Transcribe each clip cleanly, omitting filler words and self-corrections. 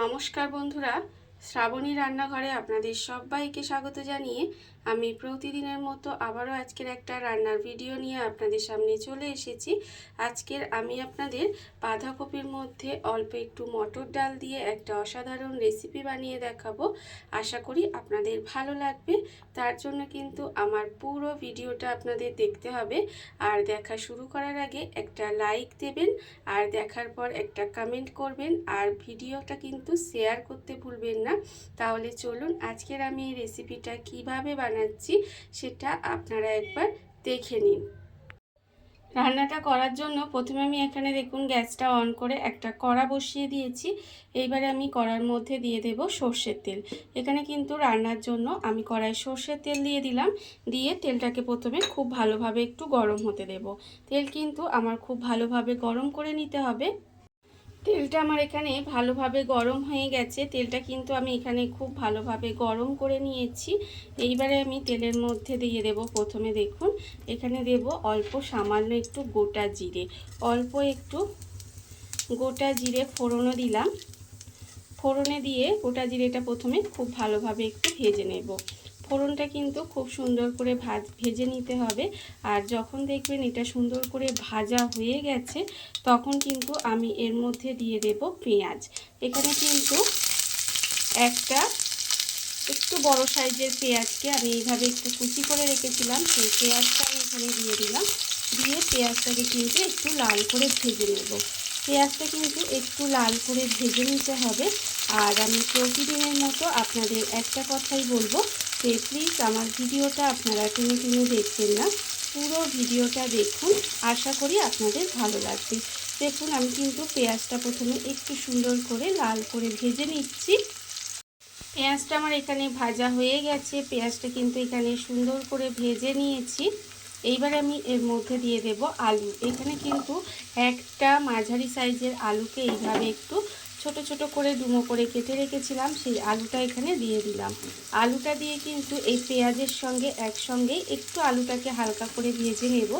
নমস্কার বন্ধুরা, শ্রাবণী রান্নাঘরে আপনাদের সবাইকে স্বাগত জানিয়ে আমি প্রতিদিনের মতো আবারও আজকের একটা রান্নার ভিডিও নিয়ে আপনাদের সামনে চলে এসেছি। আজকের আমি আপনাদের বাঁধাকপির মধ্যে অল্প একটু মটর ডাল দিয়ে একটা অসাধারণ রেসিপি বানিয়ে দেখাবো। আশা করি আপনাদের ভালো লাগবে। তার জন্য কিন্তু আমার পুরো ভিডিওটা আপনাদের দেখতে হবে। আর দেখা শুরু করার আগে একটা লাইক দেবেন, আর দেখার পর একটা কমেন্ট করবেন, আর ভিডিওটা কিন্তু শেয়ার করতে ভুলবেন না। তাহলে চলুন আজকের আমি এই রেসিপিটা কিভাবে বানাচ্ছি সেটা আপনারা একবার দেখে নিন। রান্নাটা করার জন্য প্রথমে আমি এখানে দেখুন গ্যাসটা অন করে একটা কড়া বসিয়ে দিয়েছি। এইবারে আমি কড়ার মধ্যে দিয়ে দেব সর্ষের তেল। এখানে কিন্তু রান্নার জন্য আমি কড়াই সর্ষের তেল দিয়ে দিলাম। দিয়ে তেলটাকে প্রথমে খুব ভালোভাবে একটু গরম হতে দেব। তেল কিন্তু আমার খুব ভালোভাবে গরম করে নিতে হবে। তেলটা আমার এখানে ভালোভাবে গরম হয়ে গেছে। তেলটা কিন্তু আমি এখানে খুব ভালোভাবে গরম করে নিয়েছি। এইবারে আমি তেলের মধ্যে দিয়ে দেব, প্রথমে দেখুন এখানে দেব অল্প সামান্য একটু গোটা জিরে। অল্প একটু গোটা জিরে ফোড়নও দিলাম। ফোড়নে দিয়ে গোটা জিরেটা প্রথমে খুব ভালোভাবে একটু ভেজে নেব। ফোড়নটা কিন্তু খুব সুন্দর করে ভেজে নিতে হবে। আর যখন দেখবেন এটা সুন্দর করে ভাজা হয়ে গেছে তখন কিন্তু আমি এর মধ্যে দিয়ে দেব পেঁয়াজ। এখানে কিন্তু একটা একটু বড় সাইজের পেঁয়াজকে আমি এইভাবে একটু কুচি করে রেখেছিলাম, সেই পেঁয়াজটা আমি এখানে দিয়ে দিলাম। দিয়ে পেঁয়াজটাকে কিন্তু একটু লাল করে ভেজে নেব। পেঁয়াজটা কিন্তু একটু লাল করে ভেজে নিতে হবে। আর আমি প্রতিদিনের মতো আপনাদের একটা কথাই বলবো যে প্লিজ আমার ভিডিওটা আপনারা টেনে টেনে দেখবেন না, পুরো ভিডিওটা দেখুন। আশা করি আপনাদের ভালো লাগবে। দেখুন আমি কিন্তু পেঁয়াজটা প্রথমে একটু সুন্দর করে লাল করে ভেজে নিচ্ছি। পেঁয়াজটা আমার এখানে ভাজা হয়ে গেছে। পেঁয়াজটা কিন্তু এখানে সুন্দর করে ভেজে নিয়েছি। এইবারে আমি এর মধ্যে দিয়ে দেব আলু। এখানে কিন্তু একটা মাঝারি সাইজের আলুকে এইভাবে একটু ছোট ছোট করে ডুমো করে কেটে রেখেছিলাম, সেই আলুটা এখানে দিয়ে দিলাম। আলুটা দিয়ে কিন্তু এই পেঁয়াজের সঙ্গে একসঙ্গেই একটু আলুটাকে হালকা করে ভেজে নেব।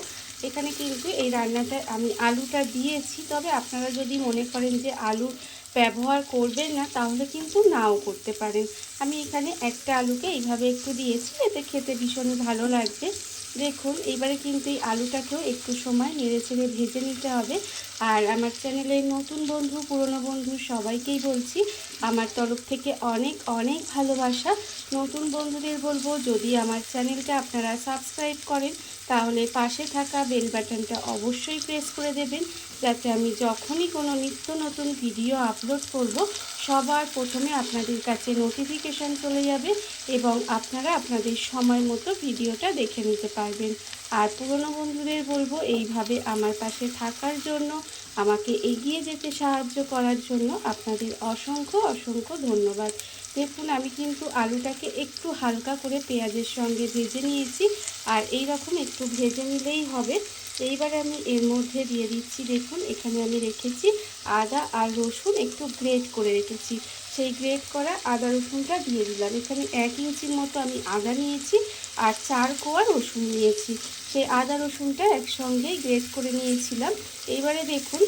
এখানে কিন্তু এই রান্নাটায় আমি আলুটা দিয়েছি, তবে আপনারা যদি মনে করেন যে আলু ব্যবহার করবেন না তাহলে কিন্তু নাও করতে পারেন। আমি এখানে একটা আলুকে এইভাবে একটু দিয়েছি, এতে খেতে ভীষণই ভালো লাগবে। দেখুন এইবারে কিন্তু এই আলুটাকেও একটু সময় নেড়ে চেড়ে ভেজে নিতে হবে। আর আমার চ্যানেলের নতুন বন্ধু পুরনো বন্ধু সবাইকেই বলছি আমার তরফ থেকে অনেক অনেক ভালোবাসা। নতুন বন্ধুদের বলবো যদি আমার চ্যানেলটা আপনারা সাবস্ক্রাইব করেন তাহলে পাশে থাকা বেল বাটনটা অবশ্যই প্রেস করে দেবেন, যাতে আমি যখনই কোনো নিত্য নতুন ভিডিও আপলোড করব সবার প্রথমে আপনাদের কাছে নোটিফিকেশান চলে যাবে এবং আপনারা আপনাদের সময় মতো ভিডিওটা দেখে নিতে পারবেন। আর পুরনো বন্ধুদের বলবো এইভাবে আমার পাশে থাকার জন্য, আমাকে এগিয়ে যেতে সাহায্য করার জন্য আপনাদের অসংখ্য অসংখ্য ধন্যবাদ। দেখুন আমি কিন্তু আলুটাকে একটু হালকা করে পেঁয়াজের সঙ্গে ভেজে নিয়েছি। আর এই রকম একটু ভেজে নিলেই হবে। এইবারে আমি এর মধ্যে দিয়ে দিচ্ছি, দেখুন এখানে আমি রেখেছি আদা আর রসুন একটু গ্রেট করে রেখেছি, সেই গ্রেট করা আদা রসুনটা দিয়ে দিলাম। এখানে 1 ইঞ্চির মতো আমি আদা নিয়েছি আর 4 কোয়া রসুন নিয়েছি, সেই আদা রসুনটা একসঙ্গেই গ্রেট করে নিয়েছিলাম। এইবারে দেখুন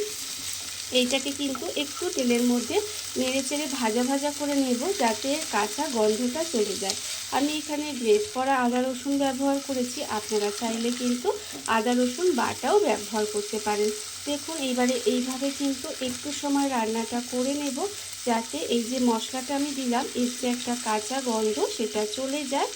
এইটাকে কিন্তু একটু তেলের মধ্যে নেড়ে চেড়ে ভাজা ভাজা করে নেব, যাতে কাঁচা গন্ধটা চলে যায়। আমি এখানে গ্রেট করা আদা রসুন ব্যবহার করেছি, আপনারা চাইলে কিন্তু আদা রসুন বাটাও ব্যবহার করতে পারেন। দেখুন এইবারে এইভাবে কিন্তু একটু সময় রান্নাটা করে নেব, যাতে এই যে মশলাটা আমি দিলাম এর যে একটা কাঁচা গন্ধ সেটা চলে যায়।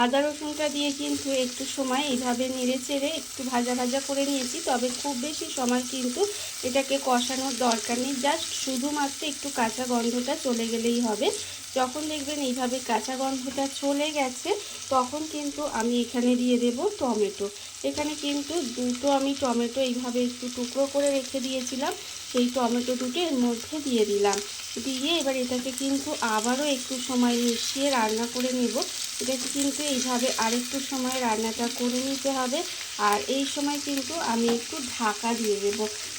আদা রসুনটা দিয়ে কিন্তু একটু সময় এইভাবে নেড়ে চেড়ে একটু ভাজা ভাজা করে নিয়েছি, তবে খুব বেশি সময় কিন্তু এটাকে কষানোর দরকার নেই, জাস্ট শুধুমাত্র একটু কাঁচা গন্ধটা চলে গেলেই হবে। যখন দেখবেন এইভাবে কাঁচা গন্ধটা চলে গেছে তখন কিন্তু আমি এখানে দিয়ে দেব টমেটো। এখানে কিন্তু দুটো আমি টমেটো এইভাবে একটু টুকরো করে রেখে দিয়েছিলাম, সেই টমেটো দুটো এর মধ্যে দিয়ে দিলাম। দিয়ে এবার এটাকে কিন্তু আবারও একটু সময় মিশিয়ে রান্না করে নেব। এটাকে কিন্তু এইভাবে আরেকটু সময় রান্নাটা করে নিতে হবে। আর এই সময় কিন্তু আমি একটু ঢাকা দিয়ে দেব।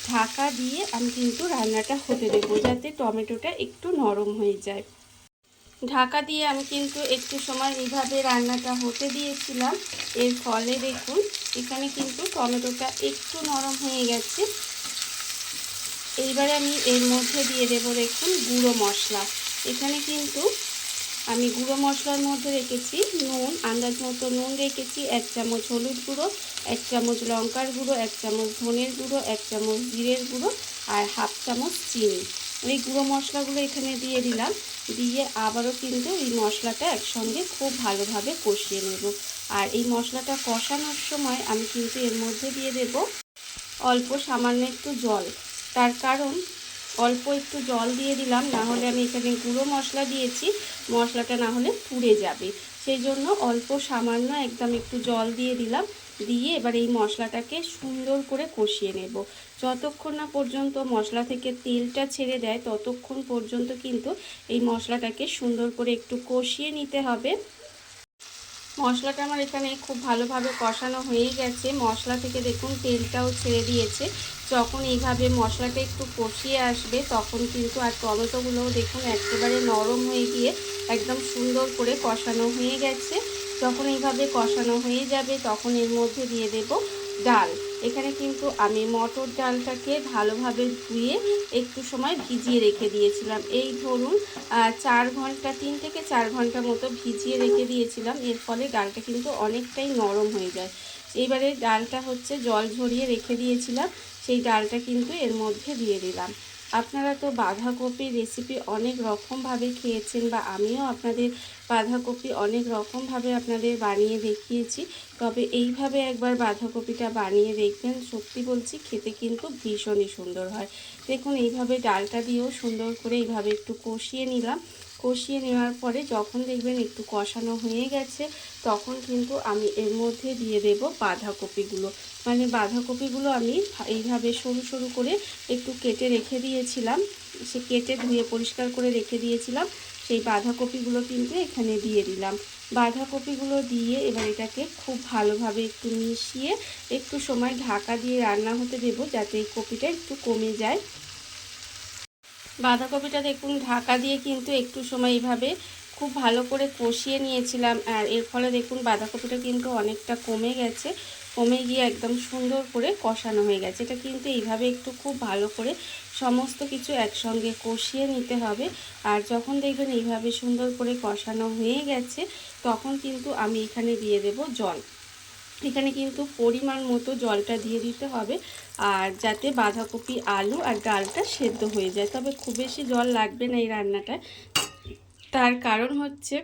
ঢাকা দিয়ে আমি কিন্তু রান্নাটা হতে দেবো, যাতে টমেটোটা একটু নরম হয়ে যায়। ঢাকা দিয়ে আমি কিন্তু একটু সময় এইভাবে রান্নাটা হতে দিয়েছিলাম। এর ফলে দেখুন এখানে কিন্তু টমেটোটা একটু নরম হয়ে গেছে। এইবারে আমি এর মধ্যে দিয়ে দেবো দেখুন গুঁড়ো মশলা। এখানে কিন্তু আমি গুঁড়ো মশলার মধ্যে রেখেছি নুন, আন্দাজ মতো নুন রেখেছি, 1 চামচ হলুদ গুঁড়ো, 1 চামচ লঙ্কার গুঁড়ো, 1 চামচ ধনের গুঁড়ো, 1 চামচ জিরের গুঁড়ো আর 1/2 চামচ চিনি। এই গুঁড়ো মশলাগুলো এখানে দিয়ে দিলাম। দিয়ে আবারও কিন্তু এই মশলাটা একসঙ্গে খুব ভালোভাবে কষিয়ে নেব। আর এই মশলাটা কষানোর সময় আমি কিন্তু এর মধ্যে দিয়ে দেব অল্প সামান্য একটু জল। তার কারণ অল্প একটু জল দিয়ে দিলাম, না হলে আমি এখানে গুঁড়ো মশলা দিয়েছি, মশলাটা না হলে পুড়ে যাবে। সেই জন্য অল্প সামান্য একদম একটু জল দিয়ে দিলাম। দিয়ে এবার এই মশলাটাকে সুন্দর করে কষিয়ে নেব। যতক্ষণ না পর্যন্ত মশলা থেকে তেলটা ছেড়ে দেয় ততক্ষণ পর্যন্ত কিন্তু এই মশলাটাকে সুন্দর করে একটু কষিয়ে নিতে হবে। মশলাটা আমার এখানে খুব ভালোভাবে কষানো হয়ে গেছে। মশলা থেকে দেখুন তেলটাও ছেড়ে দিয়েছে। যখন এইভাবে মশলাটা একটু কষিয়ে আসবে তখন কিন্তু আর টমেটোগুলোও দেখুন একেবারে নরম হয়ে গিয়ে একদম সুন্দর করে কষানো হয়ে গেছে। যখন এইভাবে কষানো হয়ে যাবে তখন এর মধ্যে দিয়ে দেব ডাল। এখানে কিন্তু আমি মটর ডালটাকে ভালোভাবে ধুয়ে একটু সময় ভিজিয়ে রেখে দিয়েছিলাম। এই ধরুন 4 ঘন্টা 3 থেকে 4 ঘন্টা মতো ভিজিয়ে রেখে দিয়েছিলাম। এর ফলে ডালটা কিন্তু অনেকটাই নরম হয়ে যায়। এইবারে ডালটা হচ্ছে জল ঝরিয়ে রেখে দিয়েছিলাম, সেই ডালটা কিন্তু এর মধ্যে দিয়ে দিলাম। আপনারা তো বাঁধাকপির রেসিপি অনেক রকমভাবে খেয়েছেন, বা আমিও আপনাদের বাঁধাকপি অনেক রকমভাবে আপনাদের বানিয়ে দেখিয়েছি। তবে এইভাবে একবার বাঁধাকপিটা বানিয়ে দেখবেন, সত্যি বলছি খেতে কিন্তু ভীষণই সুন্দর হয়। দেখুন এইভাবে ডালটা দিয়েও সুন্দর করে এইভাবে একটু কষিয়ে নিলাম। কষিয়ে নেওয়ার পরে যখন দেখবেন একটু কষানো হয়ে গেছে তখন কিন্তু আমি এর মধ্যে দিয়ে দেব বাঁধাকপিগুলো। মানে বাঁধাকপিগুলো আমি এইভাবে সরু সরু করে একটু কেটে রেখে দিয়েছিলাম, সে কেটে ধুয়ে পরিষ্কার করে রেখে দিয়েছিলাম। সেই বাঁধাকপিগুলো কিন্তু এখানে দিয়ে দিলাম। বাঁধাকপিগুলো দিয়ে এবার এটাকে খুব ভালোভাবে একটু মিশিয়ে একটু সময় ঢাকা দিয়ে রান্না হতে দেব, যাতে এই কপিটা একটু কমে যায়। বাঁধাকপিটা দেখুন ঢাকা দিয়ে কিন্তু একটু সময় এইভাবে খুব ভালো করে কষিয়ে নিয়েছিলাম। আর এর ফলে দেখুন বাঁধাকপিটা কিন্তু অনেকটা কমে গেছে, কমে গিয়ে একদম সুন্দর করে কষানো হয়ে গেছে। এটা কিন্তু এইভাবে একটু খুব ভালো করে সমস্ত কিছু একসঙ্গে কষিয়ে নিতে হবে। আর যখন দেখবেন এইভাবে সুন্দর করে কষানো হয়ে গেছে তখন কিন্তু আমি এখানে দিয়ে দেব জল। এখানে কিন্তু পরিমাণ মতো জলটা দিয়ে দিতে হবে, আর যাতে বাঁধাকপি আলু আর ডালটা সেদ্ধ হয়ে যায়। তবে খুব বেশি জল লাগবে না এই রান্নাটায়। তার কারণ হচ্ছে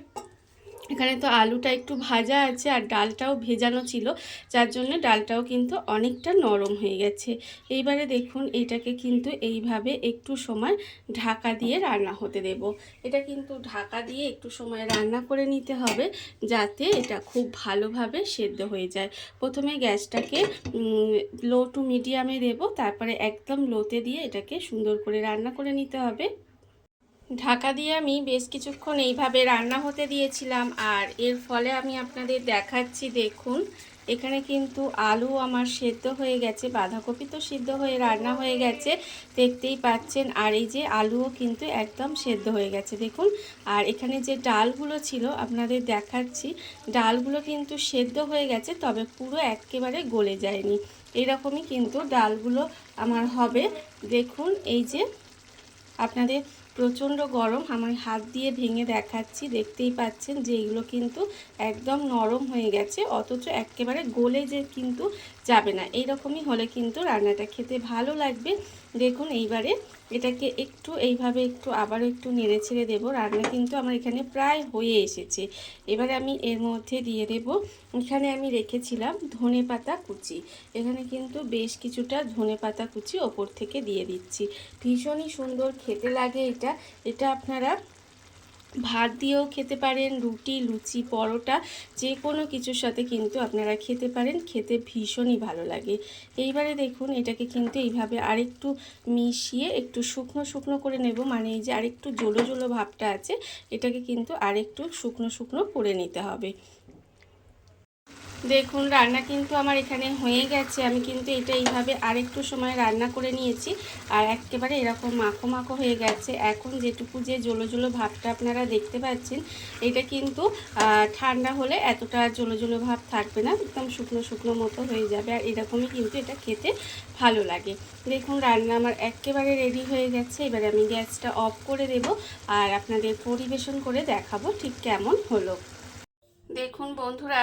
এখানে তো আলুটা একটু ভাজা আছে আর ডালটাও ভেজানো ছিল, যার জন্য ডালটাও কিন্তু অনেকটা নরম হয়ে গেছে। এইবারে দেখুন এটাকে কিন্তু এইভাবে একটু সময় ঢাকা দিয়ে রান্না হতে দেব। এটা কিন্তু ঢাকা দিয়ে একটু সময় রান্না করে নিতে হবে, যাতে এটা খুব ভালোভাবে সেদ্ধ হয়ে যায়। প্রথমে গ্যাসটাকে লো টু মিডিয়ামে দেব, তারপরে একদম লোতে দিয়ে এটাকে সুন্দর করে রান্না করে নিতে হবে। ঢাকা দিয়ে আমি বেশ কিছুক্ষণ এইভাবে রান্না হতে দিয়েছিলাম, আর এর ফলে আমি আপনাদের দেখাচ্ছি। দেখুন এখানে কিন্তু আলু আমার সেদ্ধ হয়ে গেছে, বাঁধাকপি তো সিদ্ধ হয়ে রান্না হয়ে গেছে দেখতেই পাচ্ছেন, আর এই যে আলুও কিন্তু একদম সেদ্ধ হয়ে গেছে দেখুন। আর এখানে যে ডালগুলো ছিল আপনাদের দেখাচ্ছি, ডালগুলো কিন্তু সেদ্ধ হয়ে গেছে, তবে পুরো একেবারে গলে যায়নি। এরকমই কিন্তু ডালগুলো আমার হবে। দেখুন এই যে আপনাদের প্রচণ্ড গরম, আমার হাত দিয়ে ভেঙে দেখাচ্ছি, দেখতেই পাচ্ছেন যে এগুলো কিন্তু একদম নরম হয়ে গেছে, অথচ একেবারে গলে যে কিন্তু যাবে না। এইরকমই হলে কিন্তু রান্নাটা খেতে ভালো লাগবে। দেখুন এইবারে এটাকে একটু এইভাবে একটু আবারও একটু নেড়ে ছেড়ে দেবো। রান্না কিন্তু আমার এখানে প্রায় হয়ে এসেছে। এবারে আমি এর মধ্যে দিয়ে দেব, এখানে আমি রেখেছিলাম ধনেপাতা কুচি। এখানে কিন্তু বেশ কিছুটা ধনেপাতা কুচি ওপর থেকে দিয়ে দিচ্ছি। ভীষণই সুন্দর খেতে লাগে এটা। এটা আপনারা ভাত দিয়েও খেতে পারেন, রুটি, লুচি, পরোটা যে কোনো কিছুর সাথে কিন্তু আপনারা খেতে পারেন, খেতে ভীষণই ভালো লাগে। এইবারে দেখুন এটাকে কিন্তু এইভাবে আরেকটু মিশিয়ে একটু শুকনো শুকনো করে নেব, মানে এই যে আরেকটু জলো জলো ভাবটা আছে এটাকে কিন্তু আরেকটু শুকনো শুকনো করে নিতে হবে। দেখুন রান্না কিন্তু আমার এখানে হয়ে গেছে। আমি কিন্তু এটা এইভাবে আরেকটু সময় রান্না করে নিয়েছি আর একেবারে এরকম মাখো মাখো হয়ে গেছে। এখন যেটুকু যে জলো জলো ভাবটা আপনারা দেখতে পাচ্ছেন, এটা কিন্তু ঠান্ডা হলে এতটা জলো জলো ভাব থাকবে না, একদম শুকনো শুকনো মতো হয়ে যাবে। আর এরকমই কিন্তু এটা খেতে ভালো লাগে। দেখুন রান্না আমার একেবারে রেডি হয়ে গেছে। এবারে আমি গ্যাসটা অফ করে দেব আর আপনাদের পরিবেশন করে দেখাবো ঠিক কেমন হলো। দেখুন বন্ধুরা,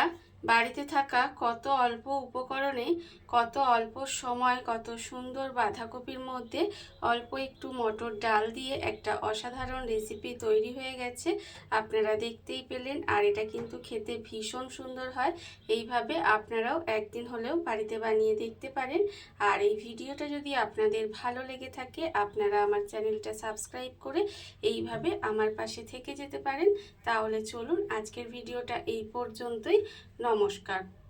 বাড়িতে থাকা কত অল্প উপকরণে, কত অল্প সময়, কত সুন্দর বাঁধাকপির মধ্যে অল্প একটু মটর ডাল দিয়ে একটা অসাধারণ রেসিপি তৈরি হয়ে গেছে। আপনারা দেখতেই পেলেন। আর এটা কিন্তু খেতে ভীষণ সুন্দর হয়। এইভাবে আপনারাও একদিন হলেও বাড়িতে বানিয়ে দেখতে পারেন। আর এই ভিডিওটা যদি আপনাদের ভালো লেগে থাকে, আপনারা আমার চ্যানেলটা সাবস্ক্রাইব করে এইভাবে আমার পাশে থেকে যেতে পারেন। তাহলে চলুন আজকের ভিডিওটা এই পর্যন্তই। নমস্কার।